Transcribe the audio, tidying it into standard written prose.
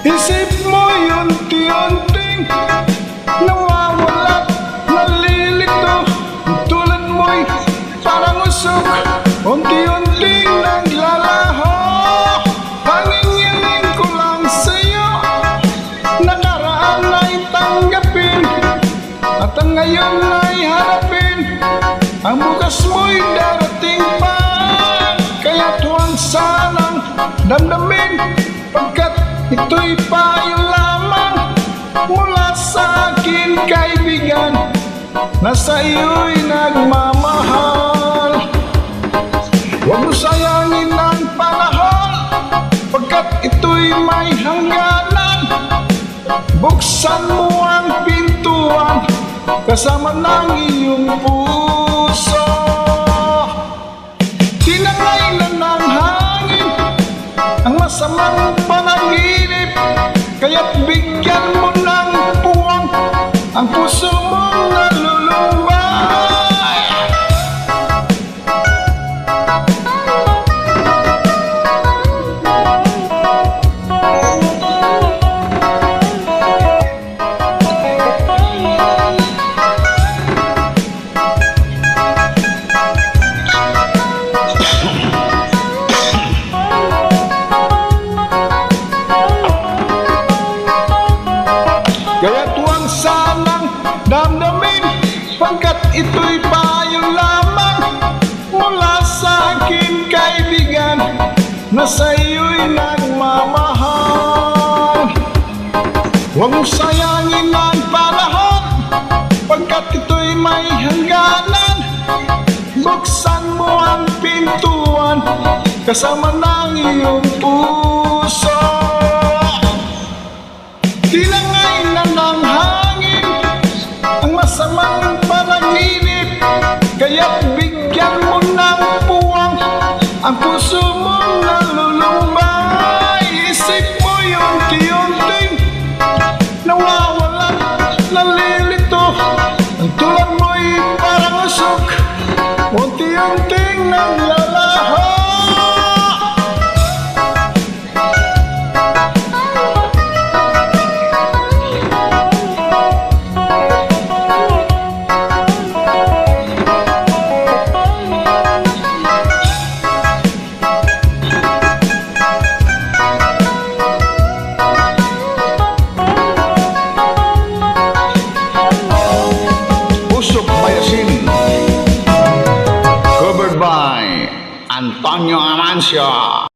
Isip mo unti-unting nawawala, nalilito. Tulad mo'y parang usok, unti-unting naglalaho. Pangingiling ko lang sa'yo, nakaraan ay tanggapin, at ang ngayon ay harapin. Ang bukas mo'y darating pa, kaya tuwang sanang damdamin, pagkat ito'y payo lamang mula sa akin, kaibigan, na sa iyo'y nagmamahal. Huwag mo sayangin ang panahon, pagkat ito'y may hangganan. Buksan mo ang pintuan kasama ng iyong puso. Tinangay na ng hangin ang masamang panaginip, kaya't bigyan mo ng puwang ang puso mong nalulumbay. Kaya tuwang sanang damdamin, pagkat ito'y payo lamang mula sa akin, kaibigan, na sa iyo'y nagmamahal. Huwag mo sayangin ang panahon, pagkat ito'y may hangganan. Buksan mo ang pintuan kasama ng iyong puso. Tinangay na ng hangin ang masamang panaginip, kaya't bigyan mo ng puwang ang puso mong nalulumbay. Isip mo unti-unting nawawala, nalilito. Ang tulad mo'y parang usok, unti-unting naglalaho. Covered by Antonio Amancio.